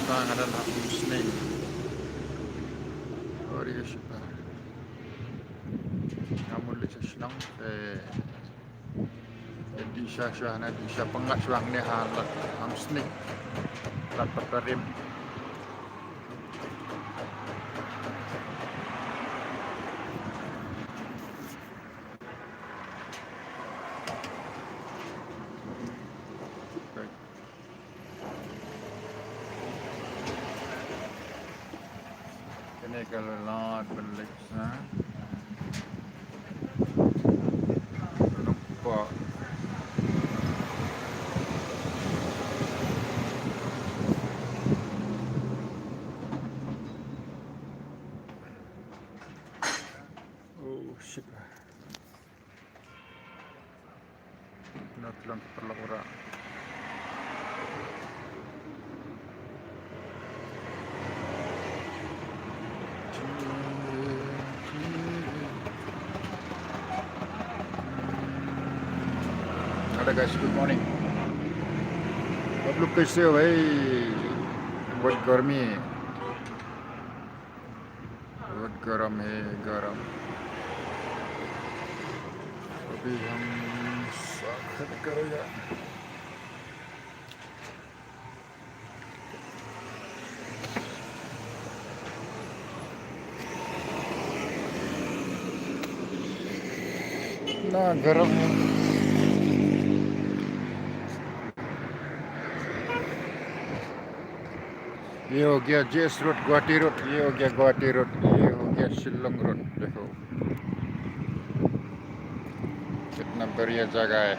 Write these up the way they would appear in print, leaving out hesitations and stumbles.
sekarang adalah Senin. और ये Shifa namun le senang di syah di syah pengat suang ni halat am Senin lat perkarim kene kalau lot belik sa nampak oh shit not lang perlu orang guys, good morning. आप लोग कैसे हो भाई? बहुत गर्मी है, बहुत गर्म है, गर्म। अभी हम साखर करेगा। ना गर्म है। ये हो गया जेस रोड, गुवाहाटी रोड, ये हो गया गुवाहाटी रोड, ये हो गया शिलोंग रोड। देखो कितना बढ़िया जगह है,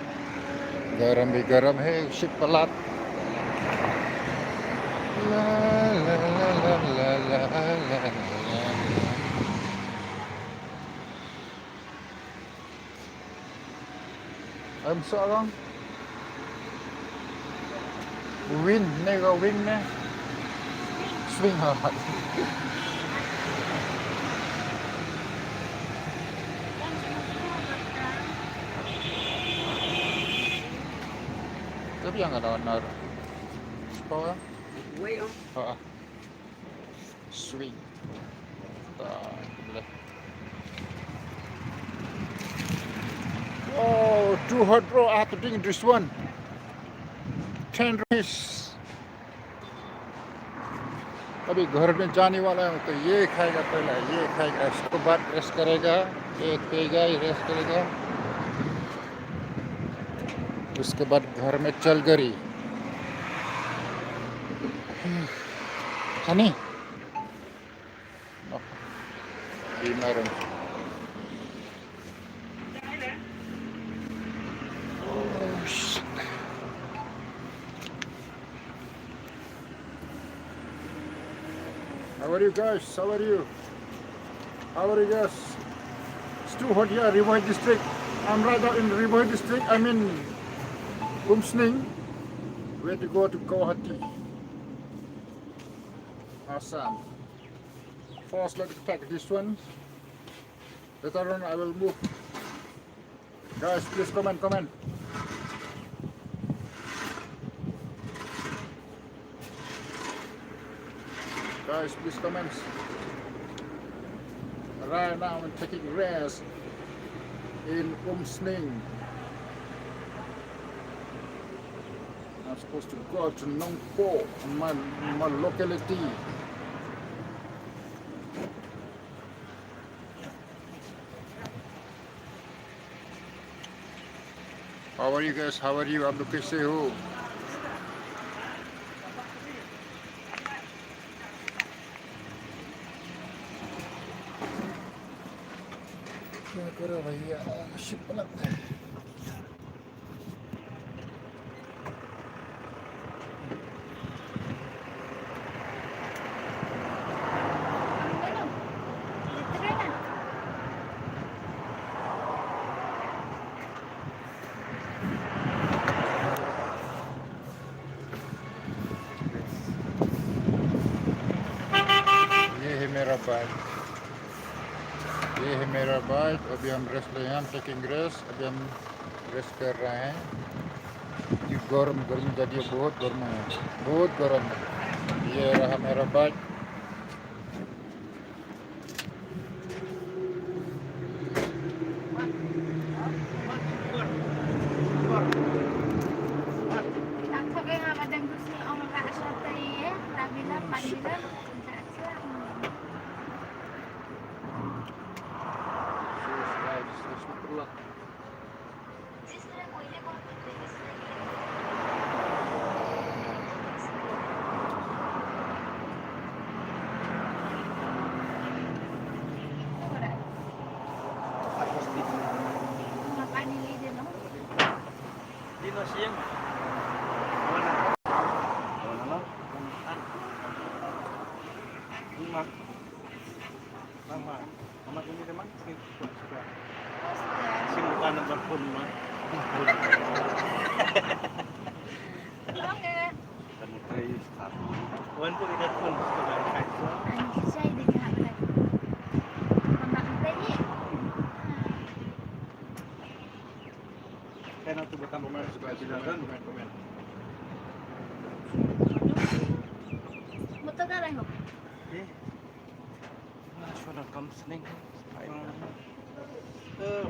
गरम भी गरम है, शिप पलाट। ला ला ला ला ला ला ला। I'm sorry. Wind, nega wind ne. Swing hard. Tapi yang ada warna bawah. Way on. Swing. Boleh. Oh, too hot bro. I have to drink this one. 10 rupees. अभी घर में जाने वाला हूँ तो ये खाएगा पहले, ये खाएगा, उसके बाद रेस्ट करेगा, एक पेगा रेस्ट करेगा, उसके बाद घर में चल गई हनी बीमार हूँ। How are you guys? How are you? How are you guys? It's too hot here, Rivoy district. I'm right now in Rivoy district. I'm in Umsning. Where to go to Guwahati, Assam. First, let's pack this one. Later on, I will move. Guys, please comment. Guys, please comment. Right now I'm taking rest in Umsning. I'm supposed to go to Nongpo, my locality. How are you guys? How are you? आप लोग कैसे हो? क्या करो भैया, ship लगता है। ये है मेरा बाइक, ये है मेरा बाइक। अभी हम रेस्ट ले, हम टेकिंग रेस्ट। अभी हम रेस्ट कर रहे हैं। ये गर्म गर्म जाती है, बहुत गर्म है, बहुत गर्म है। Iya, Rahmat. Aku kayak madang gusto ang makaasya tayo, rabilan, padilan, Dino siyang. Wala lang. Kumaan. Lima. Mama. Mama ini naman. Simpan ng barkon mo. Kamu kayo start. Wan po ikat pun. Kaya na ito batang bumaras sa kasilagan. Eh. National counseling.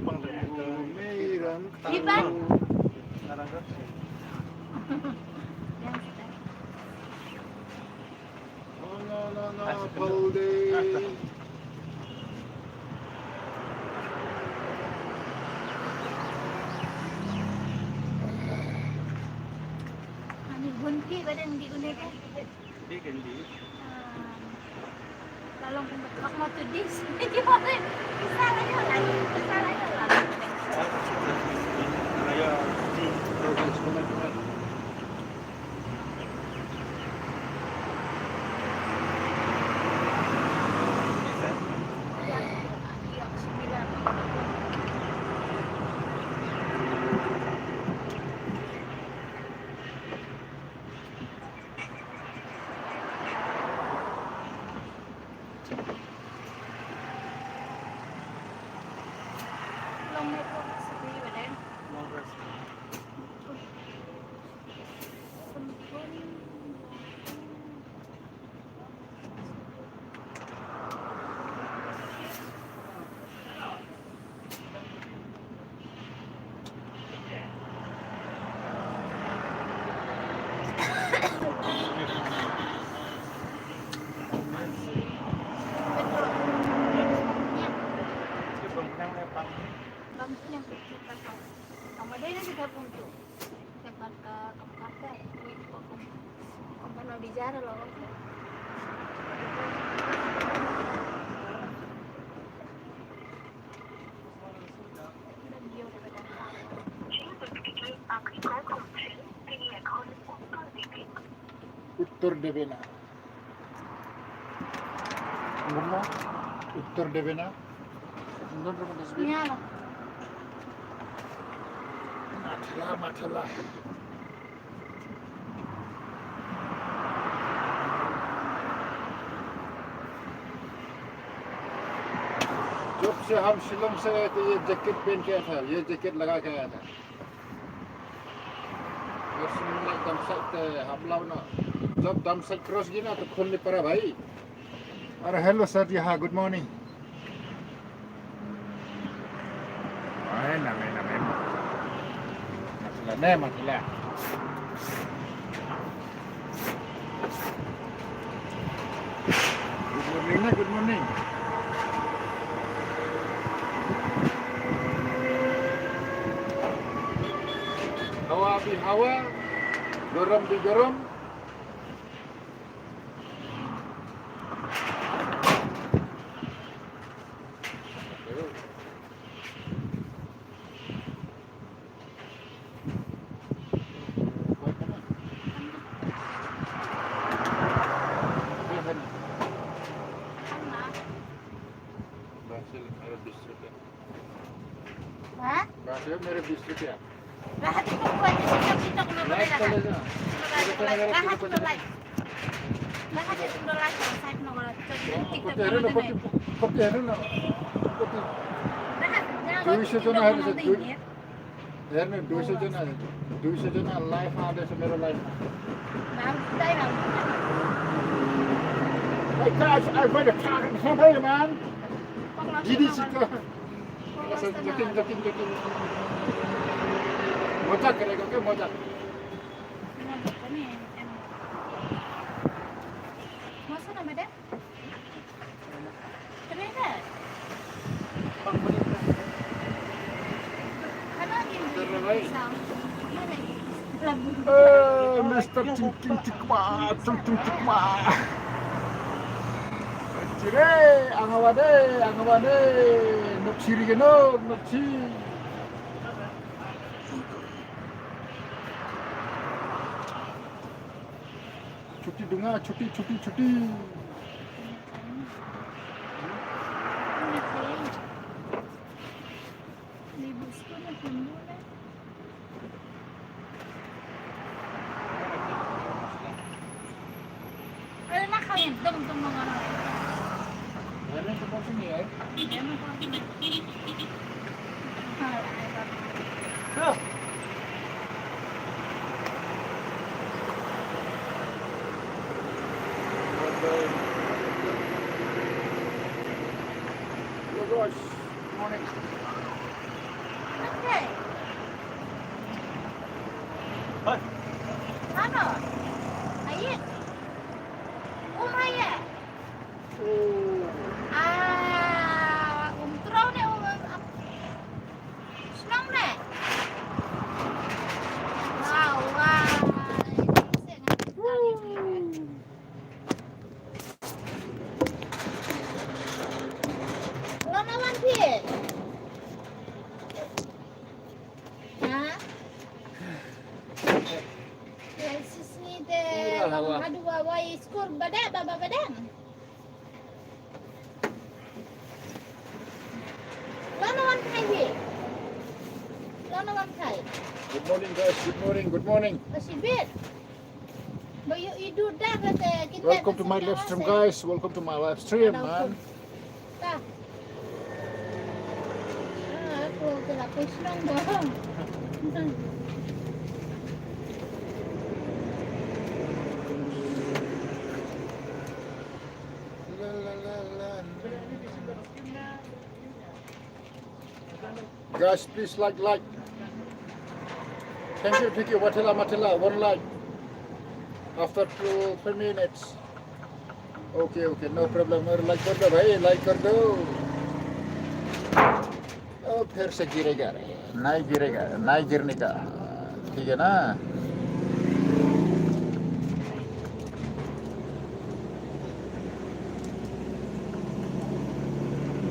Pang Mayroon Iban? Narangkat. Apple day. Bunti badan di unik. Di kandi. Kalau aku mau tudis, gimana? Salahnya lagi, salahnya lagi. Kaya di program sekolah. Long may po sabi ba din? Bangkunya kita tahu. Kamu ada yang kita puntu. Cepat ke kampung. Kamu mau bicara loh. उत्तर देवेना उत्तर देवेना Nyala. Matlah. जब से हम शिलोंग से आए थे ये jacket पहन के आया था, ये जैकेट लगा के आया था। दम साइड हम लोग ना जब दम साइड क्रॉस किया ना तो खोल नहीं पड़ा भाई। अरे हेलो सर जी, हाँ good morning. Masalah. Good morning. Hawa bi hawa, garam bi garam. Hah? Bahasa मेरे 20 रुपया। Lahat ko buat sitok-sitok dulu Lahat lahat. talaga. Lahat ko like. Lahat itu udah like site nomor. Pati na. Lahat. Duisha जना है ना, यार में 200 जना live आ रहे मेरा live। Baru tayo lang. my gosh, I find a car in front man. Ini sih kok. Joking. Mojak kira kira mojak. Masa nama dia? Ternyata. Karena ini sama. Mr. Cing Cikma. Cire, angawade, nuk ciri geno, nuk ciri. Cuti dengar, cuti. Tung mga ano. Ano ito po sini eh? Hello guys, good morning. Okay. Hoy, Ano? Ayit. Umaya. Umtraw na Senang na. Wow. Lo naman pit. Ha? Sisni de hadu wawai skor baba badan. Good morning guys, good morning. Masibit. Bayu idu dah kata kita. Welcome to my live stream guys, welcome to my live stream man. Tah. Aku kena senang dong. Guys, please like. Thank you, Matila, one like. After 2 minutes. Okay, no problem. Like कर दो भाई, like कर दो. और फिर से गिरेगा, नहीं गिरने का, ठीक है ना?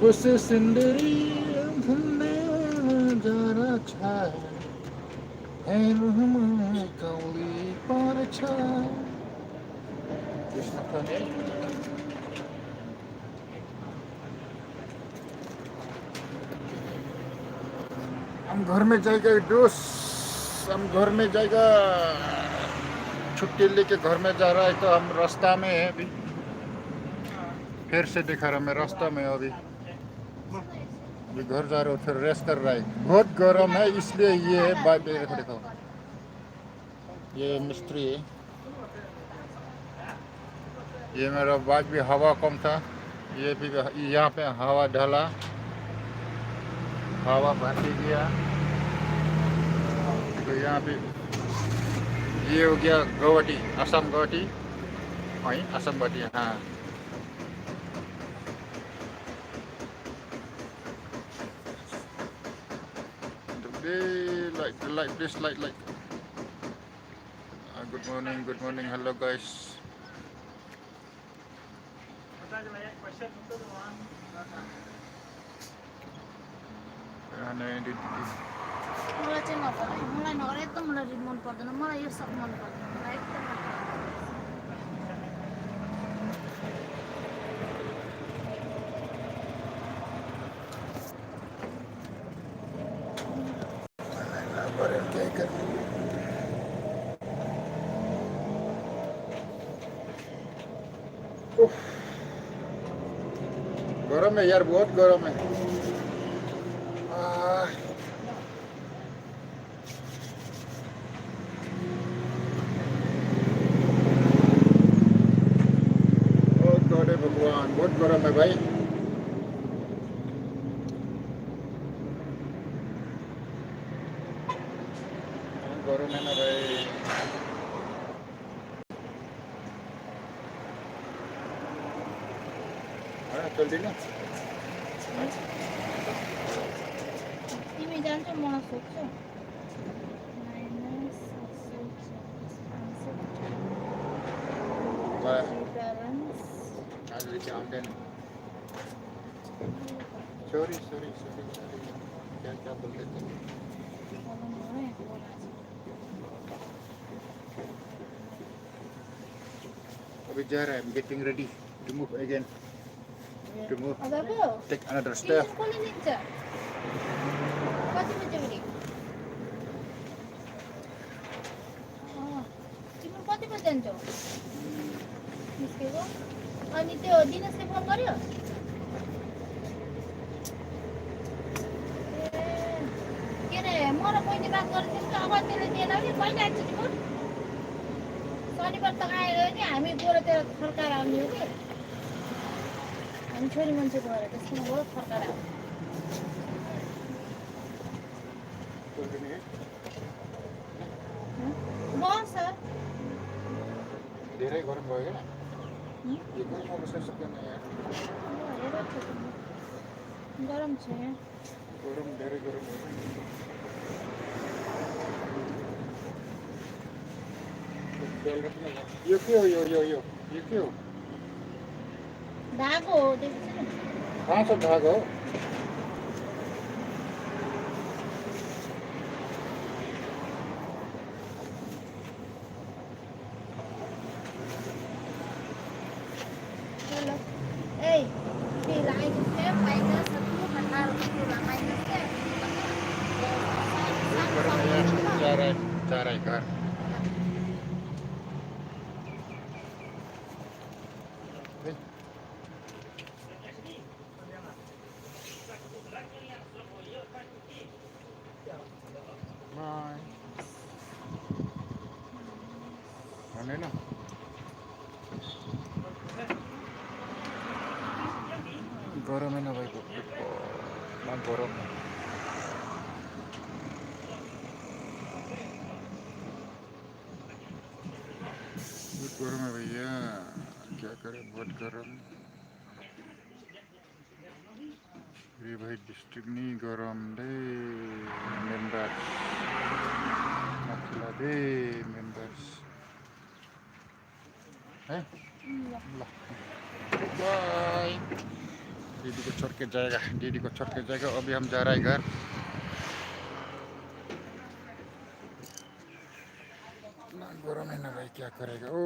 बस सिंदरी जाना चाहे कौली पर कृष्ण खने हम घर में जाएगा दोस्त, हम घर में जाएगा, छुट्टी लेके घर में जा रहा है तो हम रास्ता में है अभी, फिर से दिखा रहा मैं रास्ता में अभी घर जा रहे हो, फिर रेस्ट कर रहा है, बहुत गर्म है इसलिए ये है बाइक देखो ये मिस्त्री है, ये मेरा बाइक भी हवा कम था, ये भी यहाँ पे हवा ढला, हवा भाटी गया तो यहाँ पे ये हो गया गुवाहाटी, असम गुवाहाटी, वहीं असम गुवाहाटी, हाँ the light, please light. Good morning, hello guys. Mulai channel mulai nore itu mulai मन पर्दैन मलाई यो सब मन पर्दैन मलाई एकदम गरम है यार, बहुत गरम है। भगवान बहुत गर्म है भाई गर्म है ना भाई चल्दैन तिमी जान्छौ म सोध्छु माइनस डिफरेन्स आज आउँदैन सॉरी क्या बोलते थे अभी जा रहा है getting ready to move again to move take another step कसले दिन्छ कति बजे उठे तिम्रो कति बजे जान्छौ निस्केको अनि त्यो दिनेशले फोन गर्यो के अरे म र बहिनी बात गरेको थियौँ अब त्यसले दिएन भने कहिले आइन्छ तिम्रो शनिबार त आएर नि हामी गएर त्यो फर्काएर आउने हो कि हामी छोरी मान्छे गएर त्यसमा गएर फर्काएर आउने बस धेरै गरम भयो क्या यो गरममा बस्न सक्दैन यार गरम छ यहाँ गरम धेरै गरम भयो यो के हो यो के हो धागो हो देख्छु नि कहाँ छ धागो हो Ê, thì lại cái mày nó sẽ thuốc mà tao là mày nó sẽ जा रहा है घर बाय ना गरम है ना भाई गरम है बहुत गरम है भैया क्या करें बहुत गरम रिभाइड डिस्ट्रिक्ट नहीं गरम दे मेंबर्स मतलब दे मेंबर्स है बाय दीदी को छोड़ के जाएगा अभी हम जा रहे हैं घर ना गरम है ना भाई क्या करेगा ओ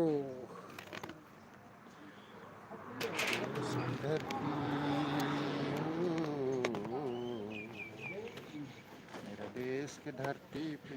मेरा देश के धरती पे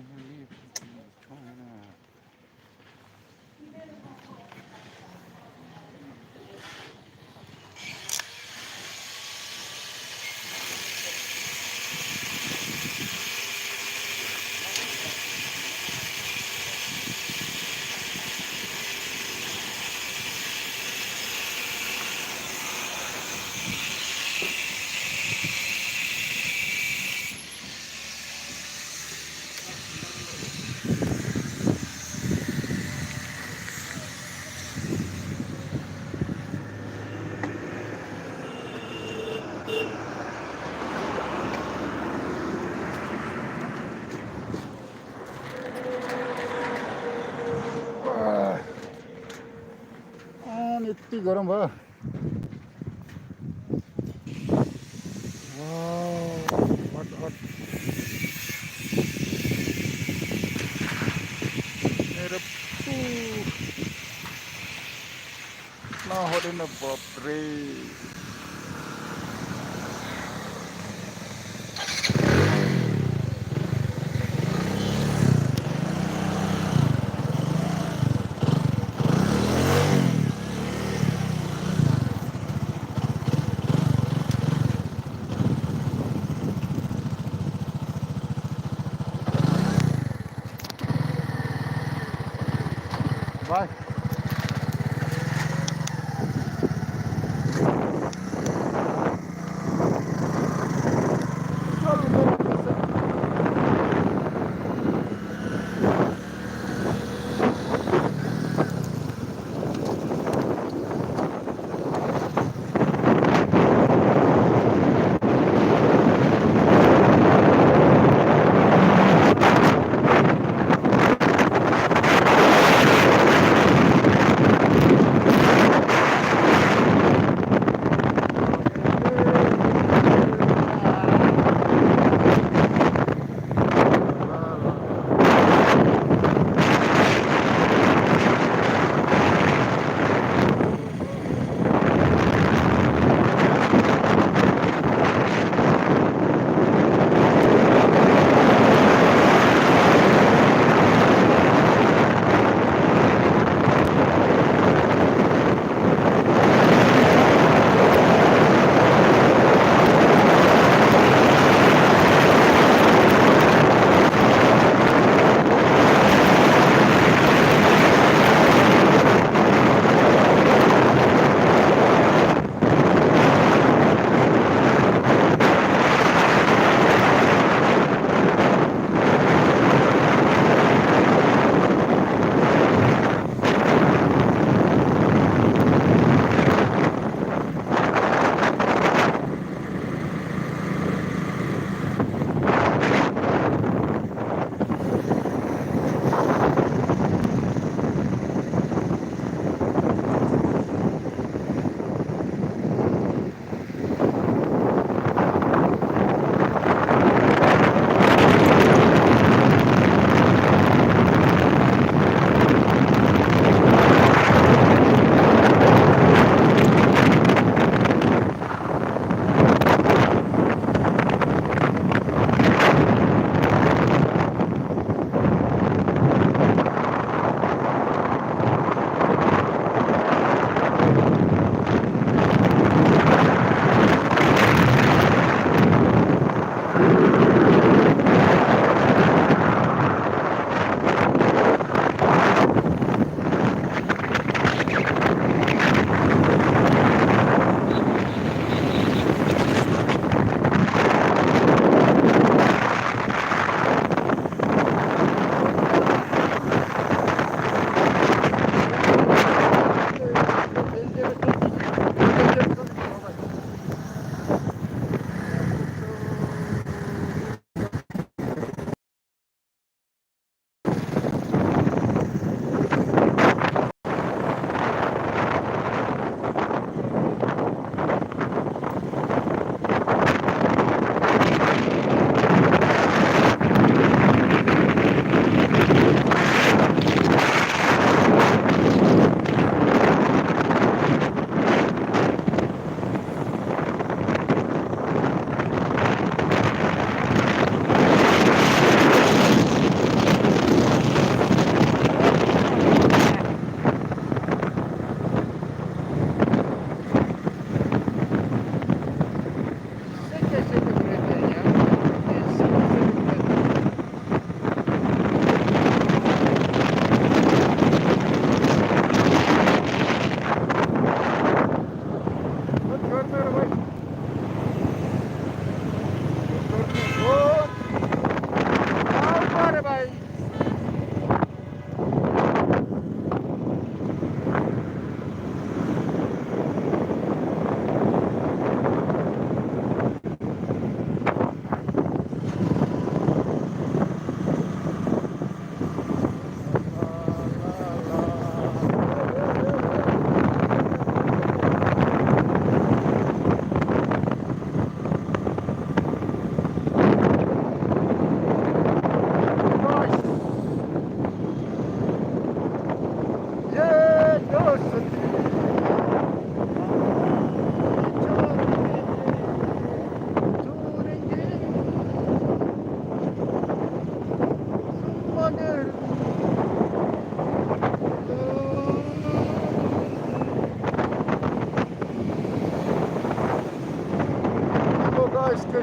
यति गरम भयो मेरो नहोदैन बाप्रे बाय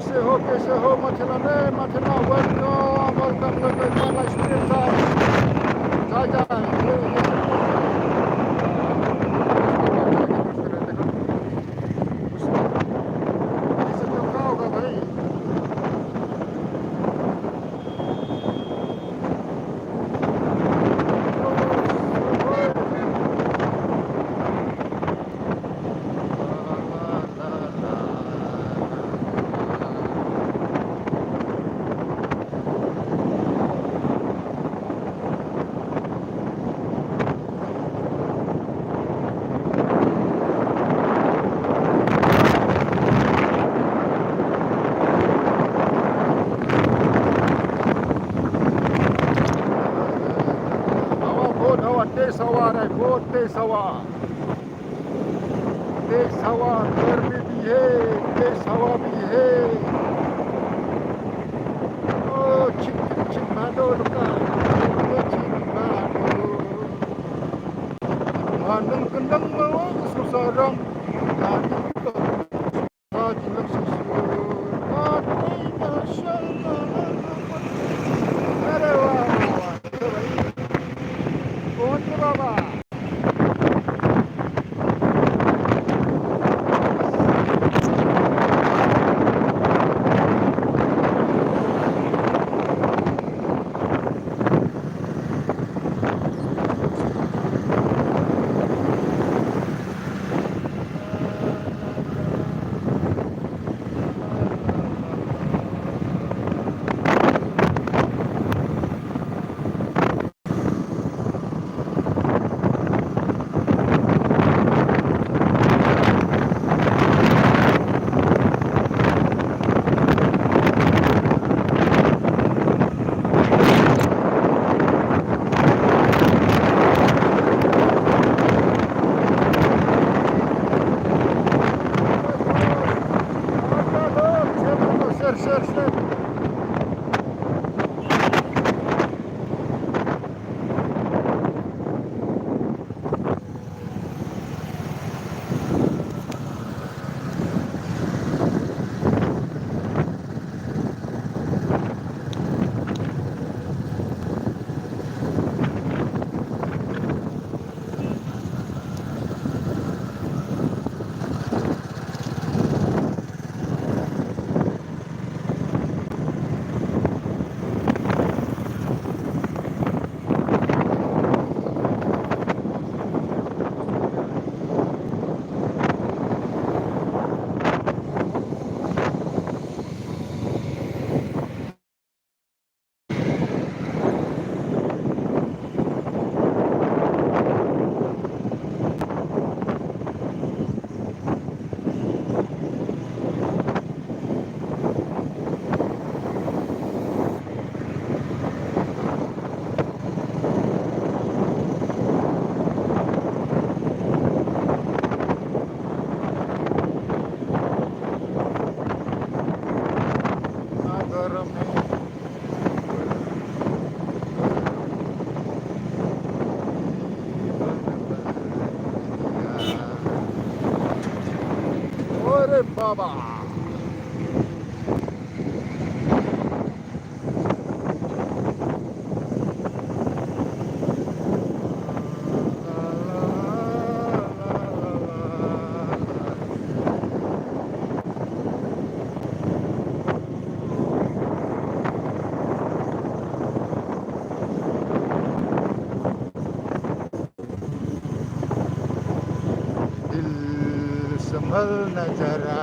कैसे हो Mathura Mathura welcome welcome welcome my street जा जा ये सब तो क्या होगा भाई हवा तेज हवा है बहुत तेज हवा गर्मी भी है तेज हवा भी है ओ चिक चिक मानो लुका Manang kendang mau susarang Nadi kita Haji nak susun Mati nasyarakat Ada wah Kau baba Sir. Baba. दिल संभल न जरा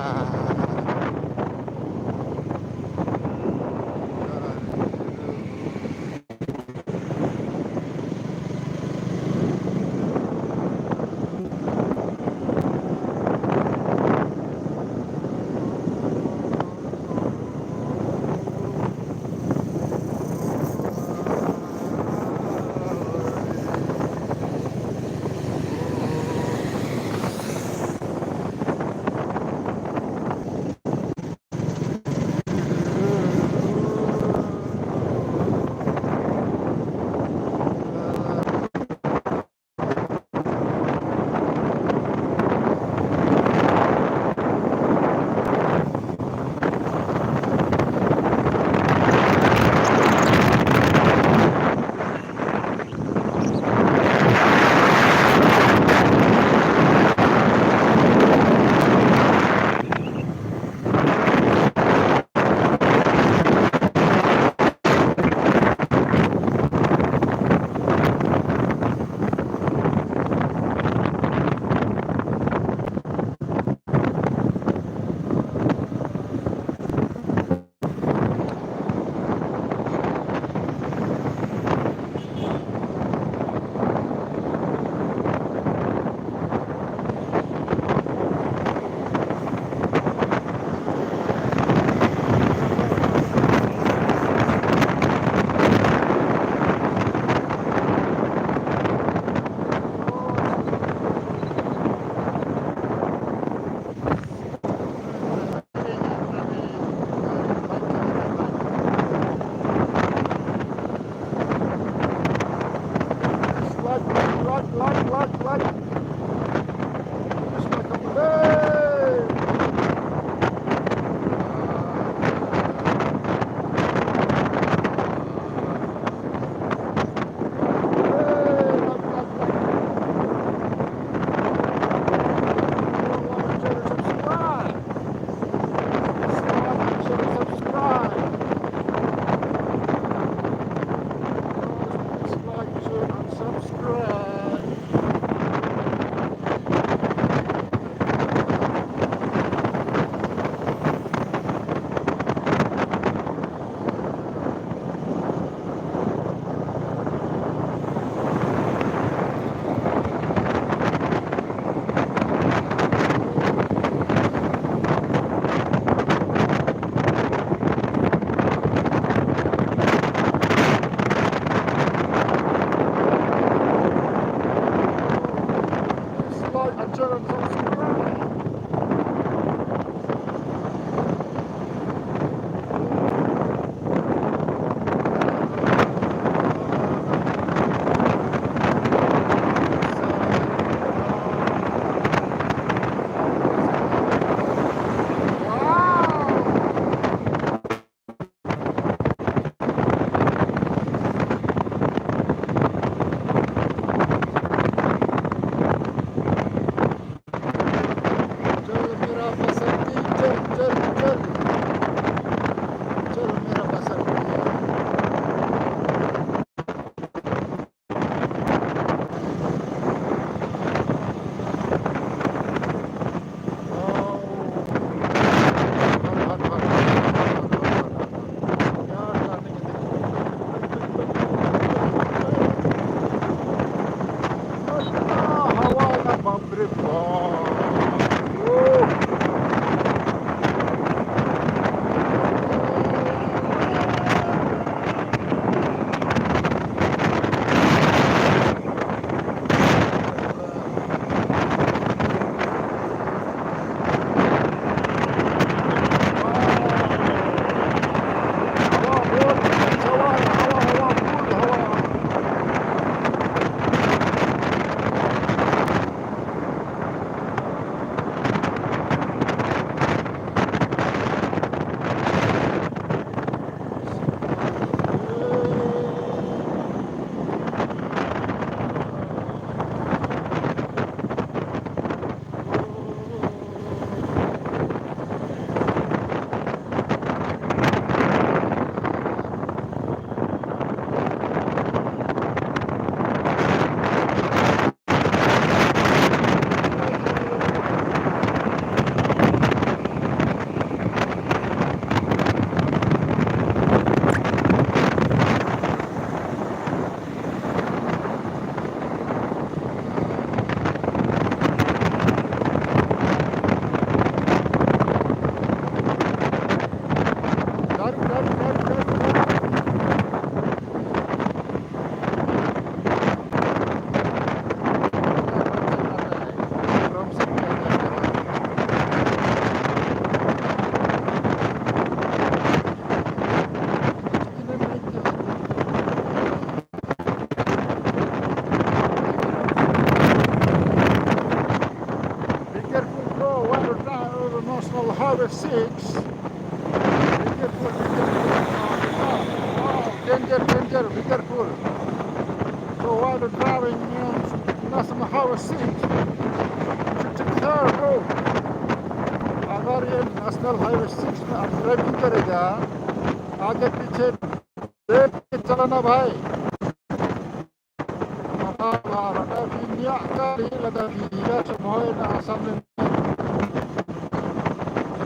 Aceh dan Samsung. National Highway 6. Be careful, be careful. Danger, danger, be careful. So while you're driving National Highway 6, you should take care, bro. अगर ये national highway 6 में आप driving करेगा आगे पीछे देख के चलाना भाई ada minyak kali ada dia semuanya asam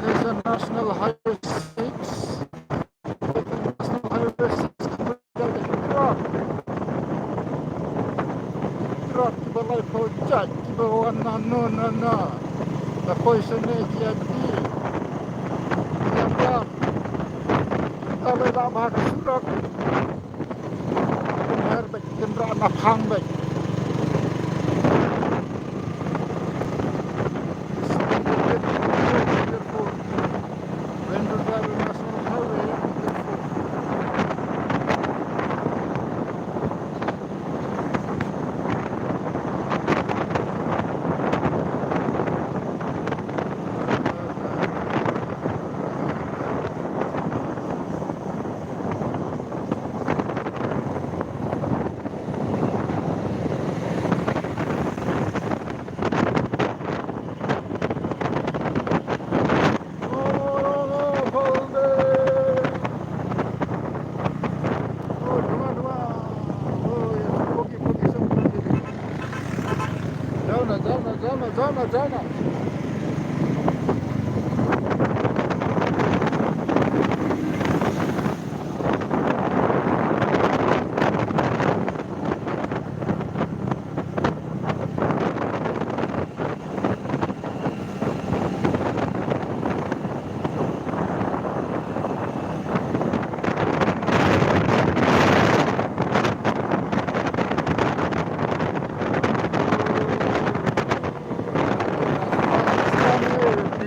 there's a national highway 6 national highway 6 truck balai pojak di bawah nana the poison jadi yang kalau tak bahas truck benar baik kendaraan lapang baik Jana.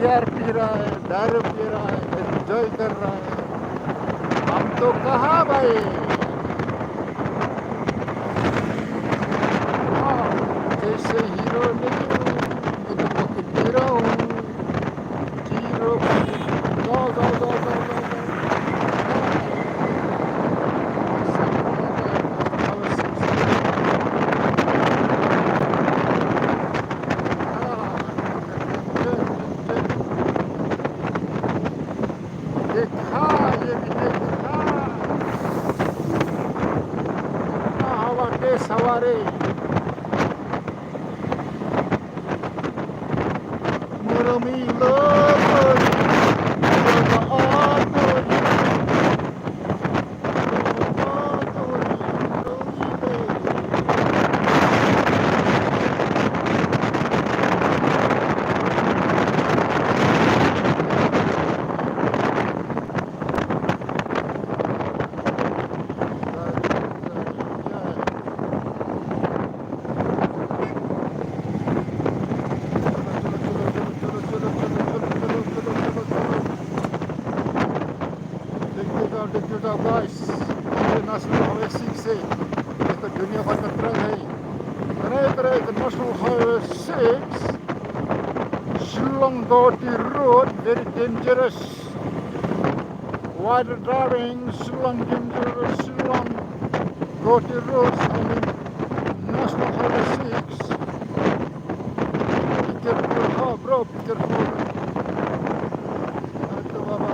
Beer पी रहा है, दारू P रहा है, enjoy कर रहा है। हम तो कहाँ भाई? हाँ, जैसे हीरो नहीं हूँ, ये तो पॉकेट हीरो हूँ। हीरो जाओ जाओ जाओ जाओ जाओ जाओ। देखा, ये भी देखा। कितना हवा के सवारे। Muramilo Mori, देखते जाओ guys, ये नेशनल हाईवे 6 है। ये तो दुनिया भर का ट्रक है। तरह का national highway 6, Shillong Gauti Road, very dangerous. While driving Shillong Gauti Road, I mean National Highway 6. Be careful, oh bro, be careful. Aduh, baba.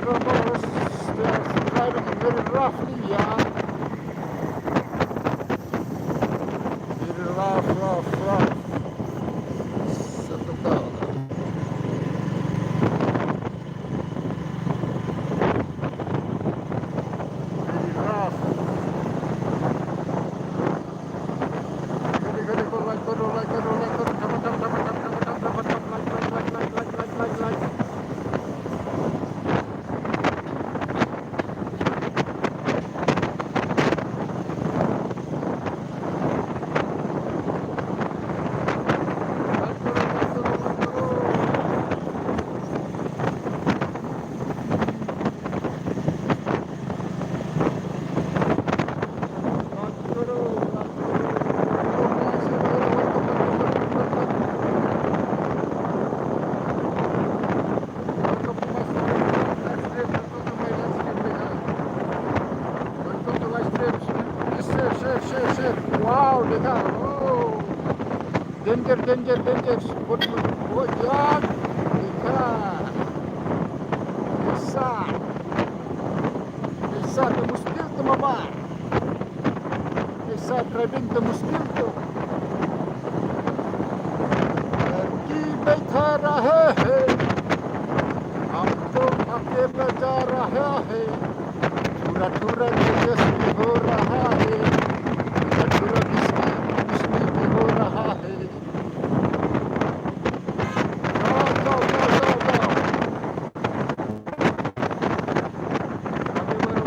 Truckers, they are driving very roughly, yeah. Very rough. Settle down. Very rough. Gadi, go like, come on, come on, like. Shit. Wow, देखा, oh, danger, what यार, देखा, ऐसा तो मुश्किल तो मामा, ऐसा driving तो मुश्किल तो, लड़की बैठा रहे हैं, हम तो अकेला जा रहा है, थोड़ा दिलचस्पी हो रहा है, थोड़ा बिस्की भी हो रहा है। जाओ। आगे बढ़ो।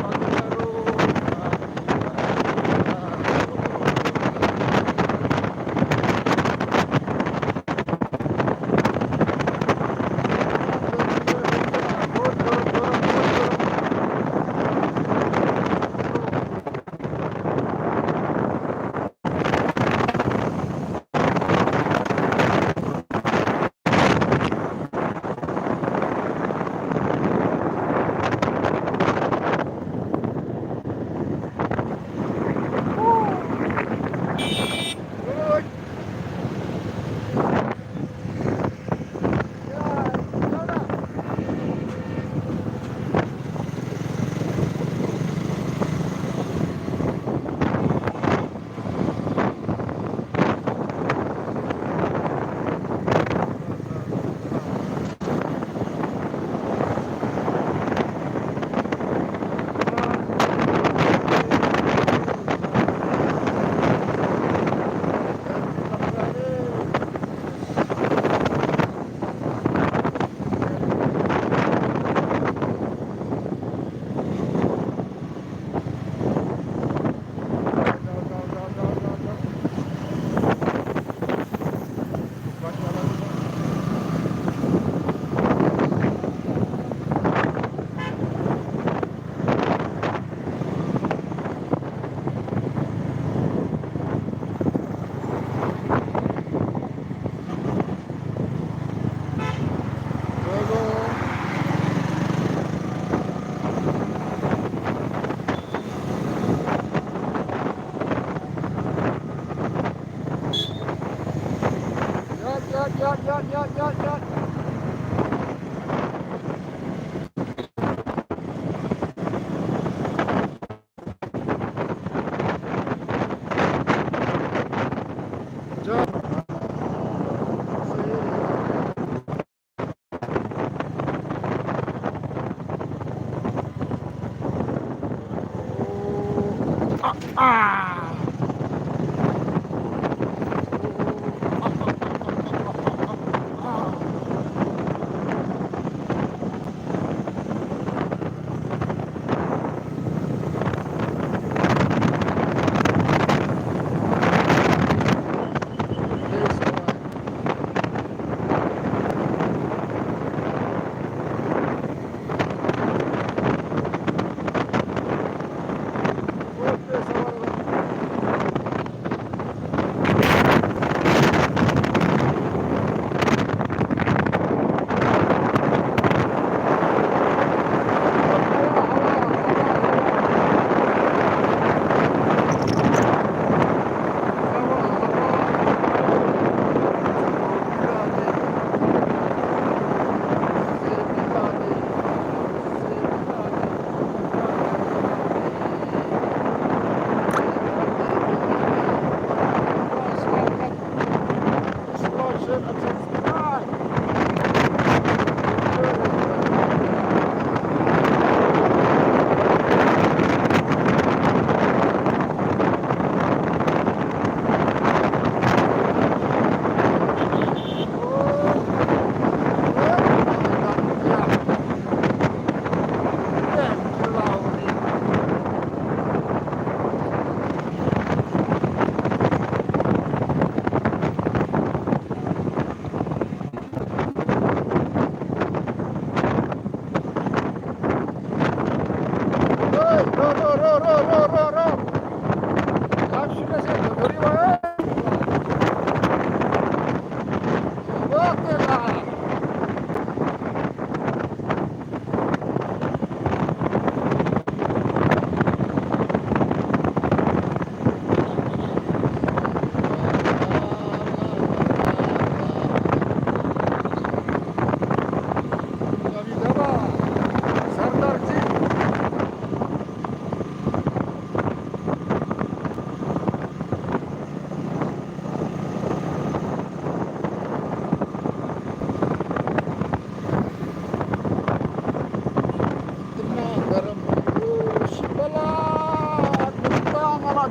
ya.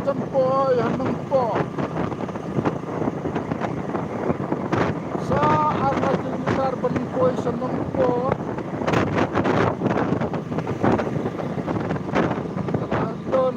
Tempoy hanggang po sa arating carbon po sa po doon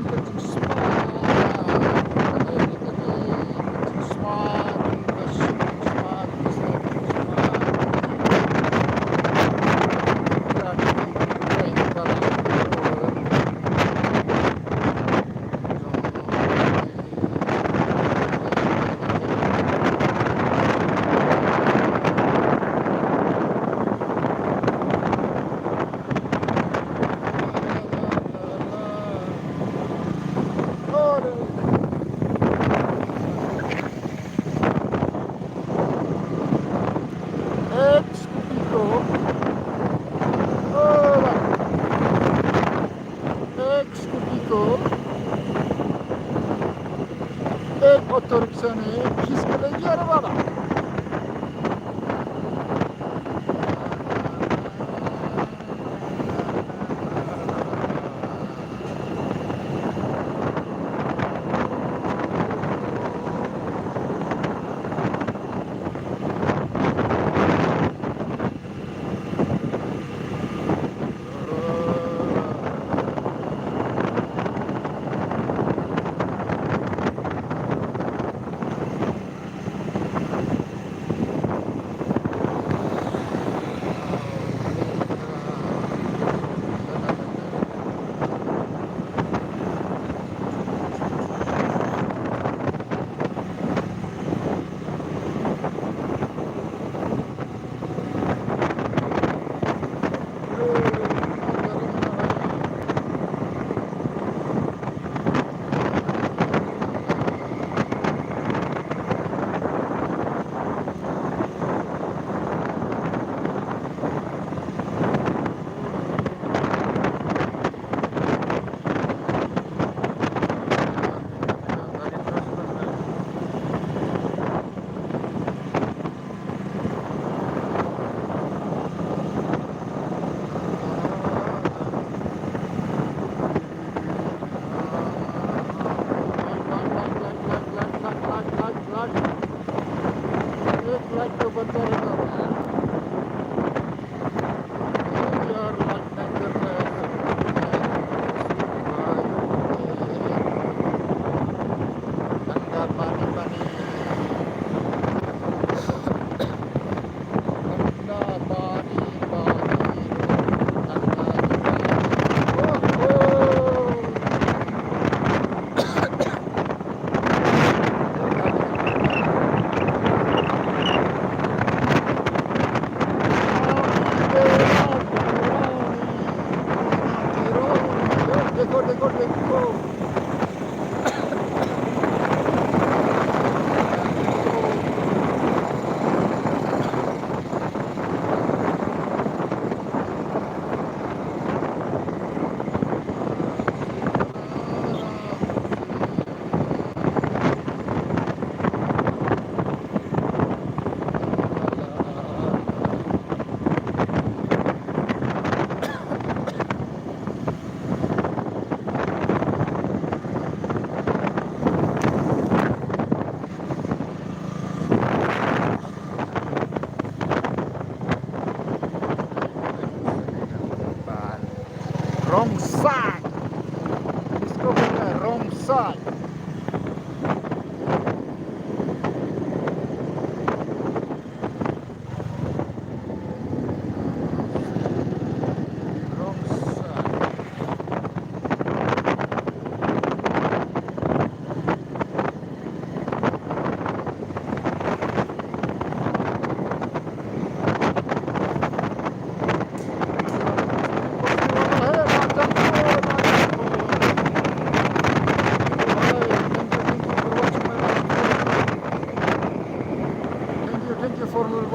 एक ऑटो रिक्शा ने खींच के ले गया रे बाबा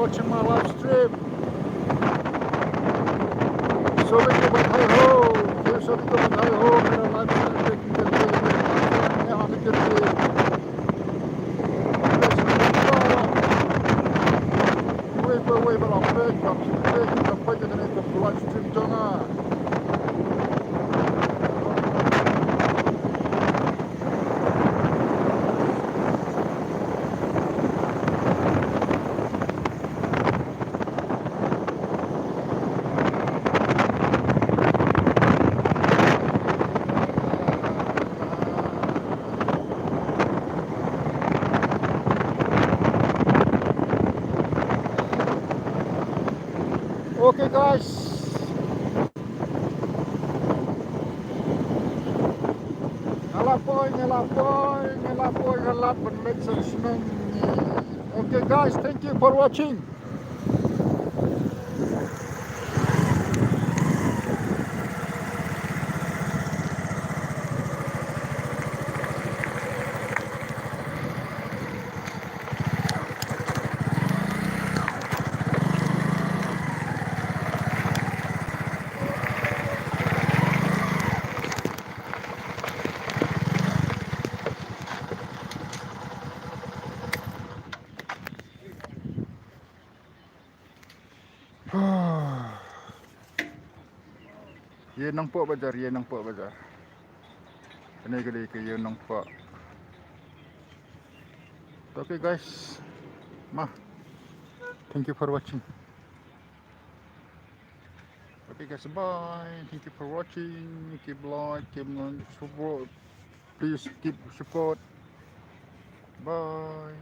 watching my live stream. सभी को बधाई हो, फिर सभी को बधाई हो मेरा लाइव स्ट्रीम देखने के लिए, मेरे चैनल में आने के लिए। Wait, but I'm begging, I'm begging the live stream jangan. Okay guys, ngelapoy message nang. Okay guys, thank you for watching. Ye nang po bazar, ye nang po bazar. Ini gede ke ye nang po. Okay guys, thank you for watching. Okay guys, bye. Thank you for watching. Keep like, keep support. Please keep support. Bye.